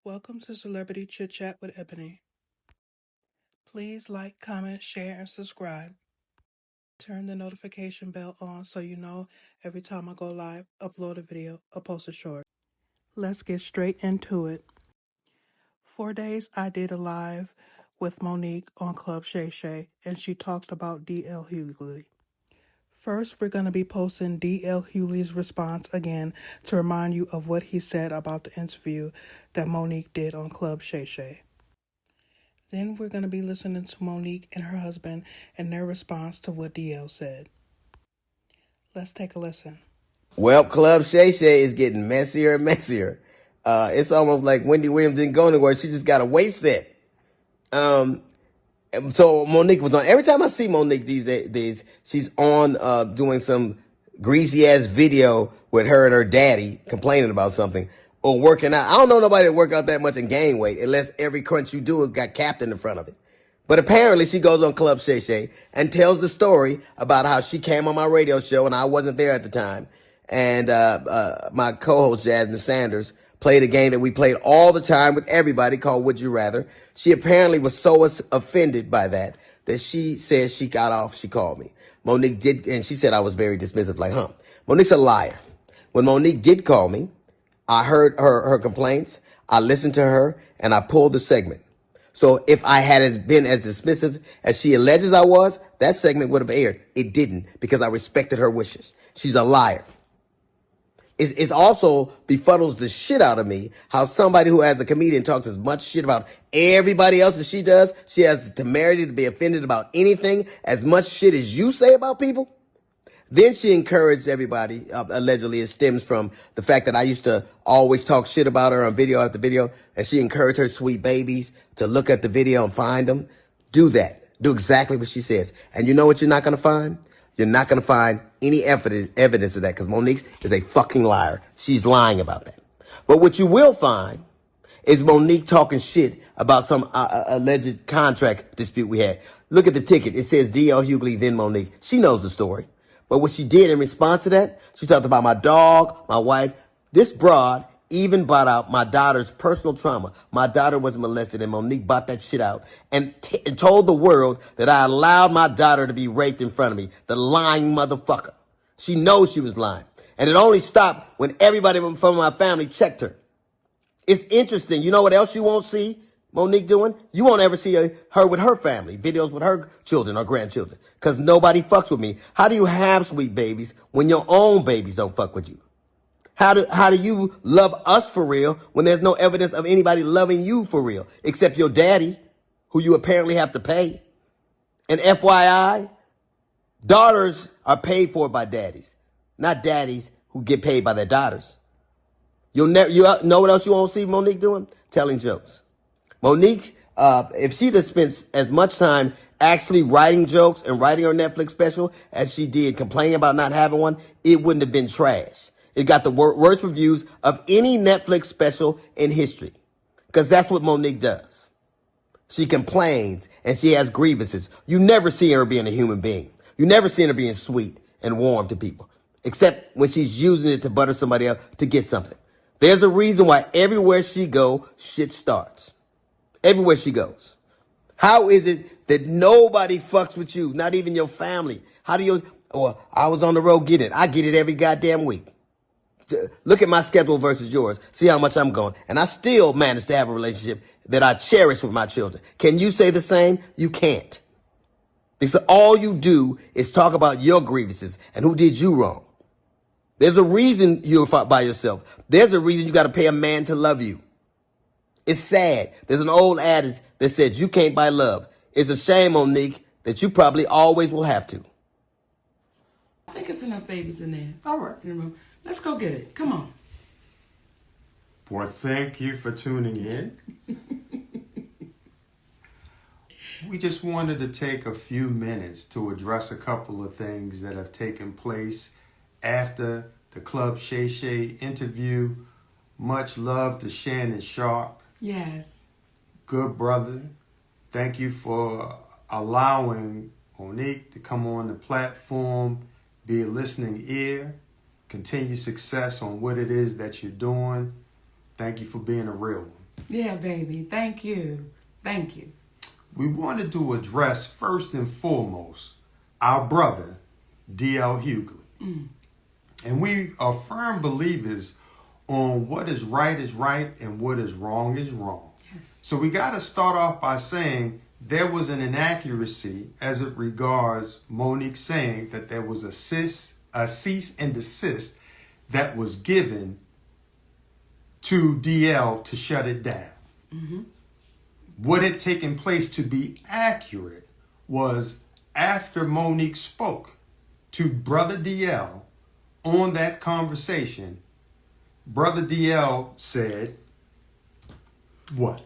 Welcome to Celebrity Chit Chat with Ebony. Please like, comment, share, and subscribe. Turn the notification bell on so you know every time I go live, upload a video, or post a short. Let's get straight into it. 4 days I did a live with Monique on Club Shay Shay, and she talked about D.L. Hughley. First, we're going to be posting D.L. Hughley's response again to remind you of what he said about the interview that Monique did on Club Shay Shay. Then we're going to be listening to Monique and her husband and their response to what DL said. Let's take a listen. Well, Club Shay Shay is getting messier and messier. It's almost like Wendy Williams didn't go anywhere. She just got a wait set. So Monique was on. Every time I see Monique these days, she's on doing some greasy ass video with her and her daddy complaining about something or working out. I don't know nobody that work out that much and gain weight unless every crunch you do got Captain in front of it. But apparently she goes on Club Shay Shay and tells the story about how she came on my radio show and I wasn't there at the time. And my co-host Jasmine Sanders played a game that we played all the time with everybody called Would You Rather. She apparently was so offended by that she says she got off. She called me. Monique did, and she said I was very dismissive, like, Monique's a liar. When Monique did call me, I heard her complaints. I listened to her and I pulled the segment. So if I had been as dismissive as she alleges I was, that segment would have aired. It didn't because I respected her wishes. She's a liar. It's also befuddles the shit out of me how somebody who as a comedian talks as much shit about everybody else as she does. She has the temerity to be offended about anything as much shit as you say about people. Then she encouraged everybody, allegedly it stems from the fact that I used to always talk shit about her on video after video, and she encouraged her sweet babies to look at the video and find them. Do that. Do exactly what she says. And you know what you're not going to find? You're not going to find any evidence of that because Monique is a fucking liar. She's lying about that. But what you will find is Monique talking shit about some alleged contract dispute we had. Look at the ticket. It says D.L. Hughley, then Monique. She knows the story. But what she did in response to that, she talked about my dog, my wife. This broad even brought out my daughter's personal trauma. My daughter was molested and Monique brought that shit out and told the world that I allowed my daughter to be raped in front of me. The lying motherfucker. She knows she was lying. And it only stopped when everybody from my family checked her. It's interesting. You know what else you won't see Monique doing? You won't ever see her with her family, videos with her children or grandchildren, because nobody fucks with me. How do you have sweet babies when your own babies don't fuck with you? How do you love us for real when there's no evidence of anybody loving you for real, except your daddy, who you apparently have to pay? And FYI, daughters are paid for by daddies, not daddies who get paid by their daughters. You know what else you won't see Monique doing? Telling jokes. Monique, if she'd have spent as much time actually writing jokes and writing her Netflix special as she did complaining about not having one, it wouldn't have been trash. It got the worst reviews of any Netflix special in history. Because that's what Monique does. She complains and she has grievances. You never see her being a human being. You never see her being sweet and warm to people. Except when she's using it to butter somebody up to get something. There's a reason why everywhere she go, shit starts. Everywhere she goes. How is it that nobody fucks with you? Not even your family. How do you, I was on the road, get it. I get it every goddamn week. Look at my schedule versus yours. See how much I'm going. And I still manage to have a relationship that I cherish with my children. Can you say the same? You can't. Because all you do is talk about your grievances and who did you wrong. There's a reason you're by yourself. There's a reason you got to pay a man to love you. It's sad. There's an old adage that says you can't buy love. It's a shame, Monique, that you probably always will have to. I think it's enough babies in there. All right, let's go get it. Come on. Well, thank you for tuning in. We just wanted to take a few minutes to address a couple of things that have taken place after the Club Shay Shay interview. Much love to Shannon Sharpe. Yes. Good brother. Thank you for allowing Monique to come on the platform, be a listening ear, continue success on what it is that you're doing. Thank you for being a real one. Yeah, baby. Thank you. Thank you. We wanted to address first and foremost our brother, D.L. Hughley. And we are firm believers on what is right and what is wrong. Yes. So we got to start off by saying there was an inaccuracy as it regards Monique saying that there was a cease and desist that was given to DL to shut it down. What had taken place, to be accurate, was after Monique spoke to Brother DL on that conversation, Brother DL said, what?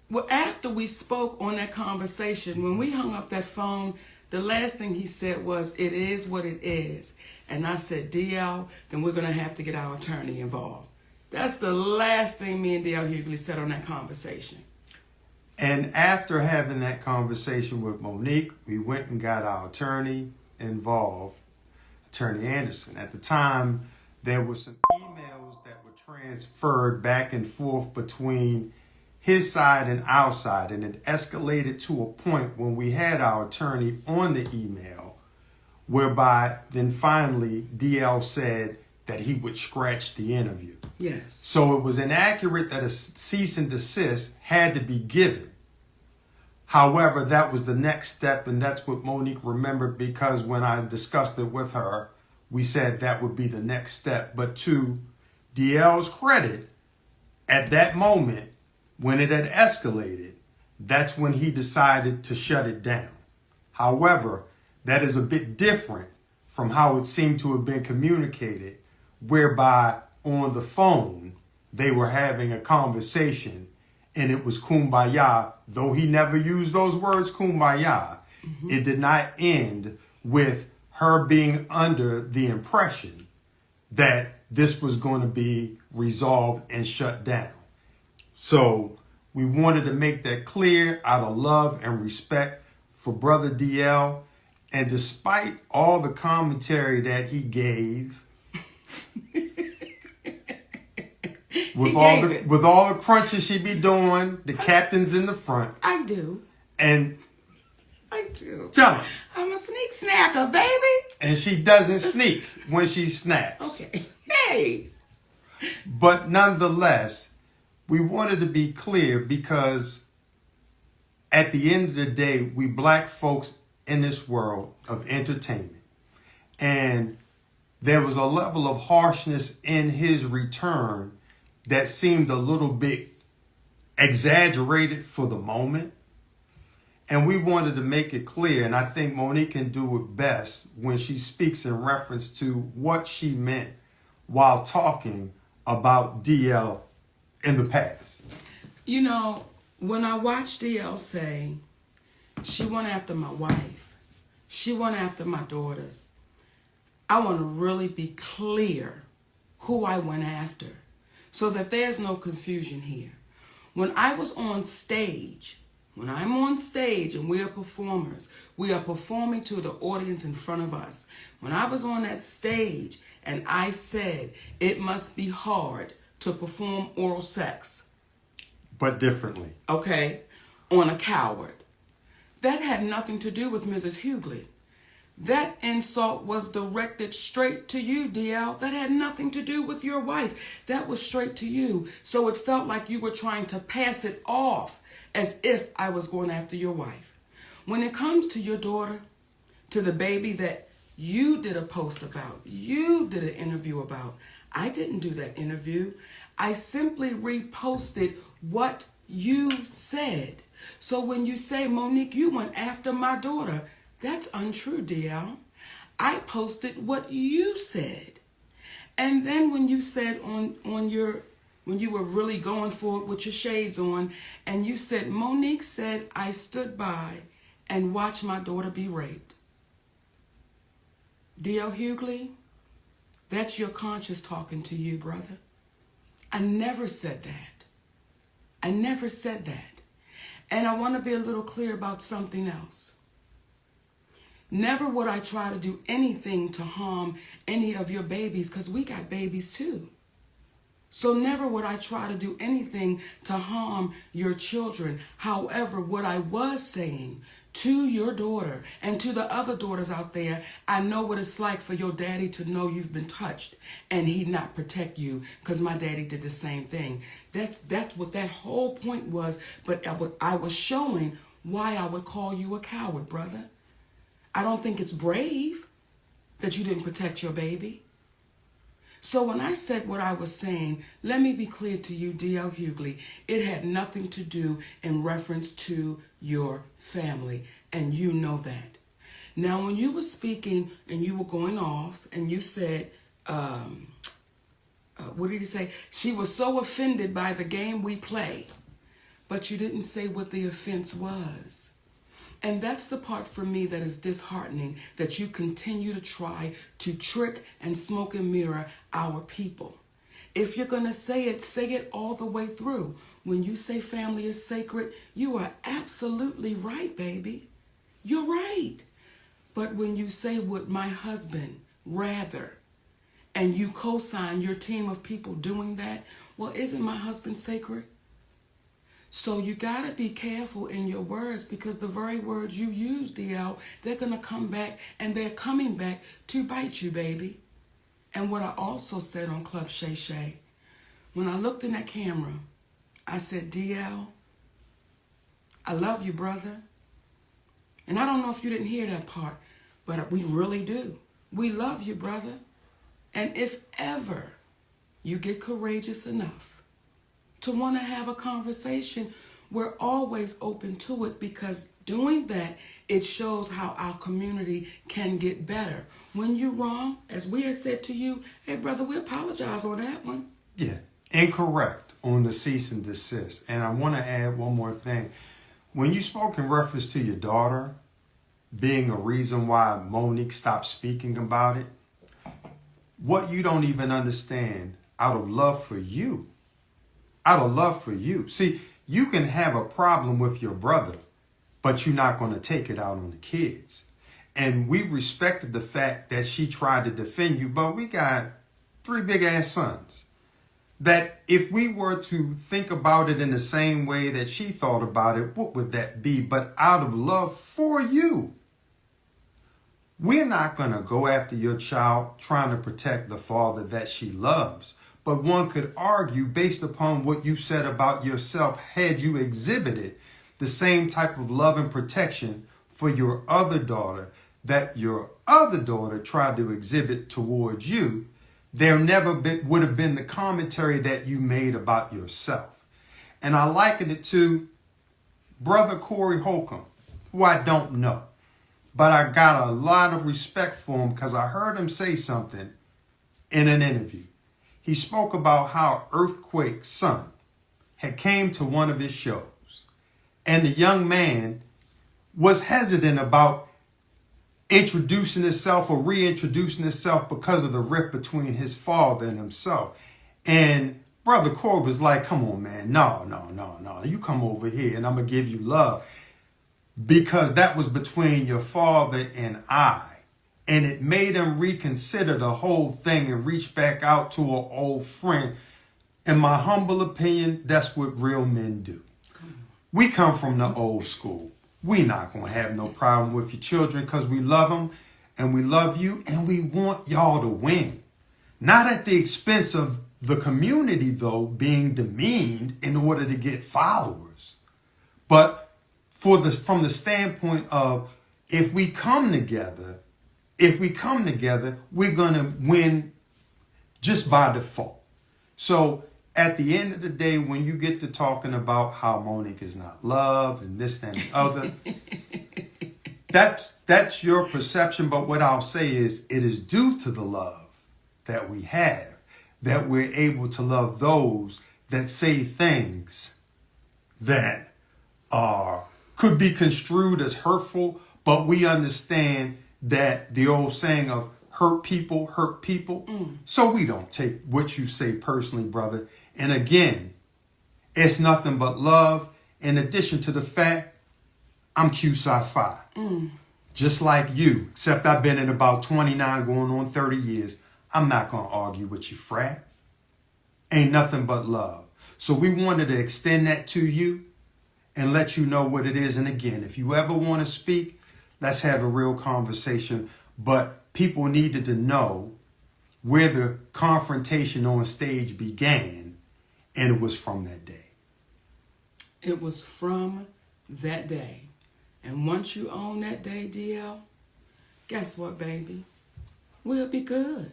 Well, after we spoke on that conversation, when we hung up that phone, the last thing he said was, "It is what it is." And I said, "DL, then we're going to have to get our attorney involved." That's the last thing me and DL Hughley said on that conversation. And after having that conversation with Monique, we went and got our attorney involved, Attorney Anderson. At the time, there were some emails that were transferred back and forth between his side and our side, and it escalated to a point when we had our attorney on the email, whereby then finally DL said that he would scratch the interview. Yes. So it was inaccurate that a cease and desist had to be given. However, that was the next step, and that's what Monique remembered, because when I discussed it with her, we said that would be the next step. But to DL's credit, at that moment, when it had escalated, that's when he decided to shut it down. However, that is a bit different from how it seemed to have been communicated, whereby on the phone, they were having a conversation and it was kumbaya. Though he never used those words, kumbaya, it did not end with her being under the impression that this was going to be resolved and shut down. So we wanted to make that clear out of love and respect for Brother DL. And despite all the commentary that he gave, with all the crunches she be doing, the captain's in the front. I do. And I do. tell him. I'm a sneak snacker, baby. And she doesn't sneak when she snacks. Okay. Hey. But nonetheless, we wanted to be clear because at the end of the day, we black folks in this world of entertainment. And there was a level of harshness in his return that seemed a little bit exaggerated for the moment. And we wanted to make it clear, and I think Monique can do it best when she speaks in reference to what she meant while talking about DL in the past. You know, when I watched DL say, she went after my wife, she went after my daughters, I want to really be clear who I went after so that there's no confusion here. When I was on stage, when I'm on stage and we are performers, we are performing to the audience in front of us. When I was on that stage and I said it must be hard to perform oral sex, but differently, okay, on a coward, that had nothing to do with Mrs. Hughley. That insult was directed straight to you, DL. That had nothing to do with your wife. That was straight to you. So it felt like you were trying to pass it off as if I was going after your wife. When it comes to your daughter, to the baby that you did a post about, you did an interview about, I didn't do that interview. I simply reposted what you said. So when you say, Monique, you went after my daughter, that's untrue, DL. I posted what you said. And then when you said when you were really going for it with your shades on, and you said, Monique said, I stood by and watched my daughter be raped. DL Hughley, that's your conscience talking to you, brother. I never said that. I never said that. And I want to be a little clear about something else. Never would I try to do anything to harm any of your babies, because we got babies too. So never would I try to do anything to harm your children. However, what I was saying to your daughter and to the other daughters out there, I know what it's like for your daddy to know you've been touched and he not protect you, because my daddy did the same thing. That's what that whole point was. But I was showing why I would call you a coward, brother. I don't think it's brave that you didn't protect your baby. So when I said what I was saying, let me be clear to you, D.L. Hughley, it had nothing to do in reference to your family, and you know that. Now, when you were speaking and you were going off and you said, what did you say? She was so offended by the game we play, but you didn't say what the offense was. And that's the part for me that is disheartening, that you continue to try to trick and smoke and mirror our people. If you're going to say it all the way through. When you say family is sacred, you are absolutely right, baby. You're right. But when you say would my husband rather, and you co-sign your team of people doing that, well, isn't my husband sacred? So you got to be careful in your words, because the very words you use, DL, they're going to come back, and they're coming back to bite you, baby. And what I also said on Club Shay Shay, when I looked in that camera, I said, DL, I love you, brother. And I don't know if you didn't hear that part, but we really do. We love you, brother. And if ever you get courageous enough to want to have a conversation, we're always open to it, because doing that, it shows how our community can get better. When you're wrong, as we had said to you, hey, brother, we apologize on that one. Yeah, incorrect on the cease and desist. And I want to add one more thing. When you spoke in reference to your daughter being a reason why Monique stopped speaking about it, what you don't even understand, out of love for you, See, you can have a problem with your brother, but you're not going to take it out on the kids. And we respected the fact that she tried to defend you, but we got 3 big ass sons that if we were to think about it in the same way that she thought about it, what would that be? But out of love for you, we're not going to go after your child trying to protect the father that she loves. But one could argue, based upon what you said about yourself, had you exhibited the same type of love and protection for your other daughter that your other daughter tried to exhibit towards you, there never would have been the commentary that you made about yourself. And I liken it to Brother Corey Holcomb, who I don't know, but I got a lot of respect for him because I heard him say something in an interview. He spoke about how Earthquake's son had came to one of his shows, and the young man was hesitant about introducing himself or reintroducing himself because of the rift between his father and himself. And Brother Corey was like, come on, man, no, you come over here and I'm going to give you love, because that was between your father and I. And it made him reconsider the whole thing and reach back out to an old friend. In my humble opinion, that's what real men do. We come from the old school. We not going to have no problem with your children because we love them and we love you and we want y'all to win. Not at the expense of the community, though, being demeaned in order to get followers. But from the standpoint of if we come together, we're going to win just by default. So at the end of the day, when you get to talking about how Monique is not loved and this, that, and the other, that's your perception. But what I'll say is it is due to the love that we have that we're able to love those that say things that could be construed as hurtful, but we understand that the old saying of hurt people. So we don't take what you say personally, brother. And again, it's nothing but love. In addition to the fact, I'm Q Sci-Fi. Just like you, except I've been in about 29 going on 30 years. I'm not going to argue with you, frat. ain't nothing but love. So we wanted to extend that to you and let you know what it is. And again, if you ever want to speak, let's have a real conversation. But people needed to know where the confrontation on stage began, and it was from that day. It was from that day. And once you own that day, DL, guess what, baby? We'll be good.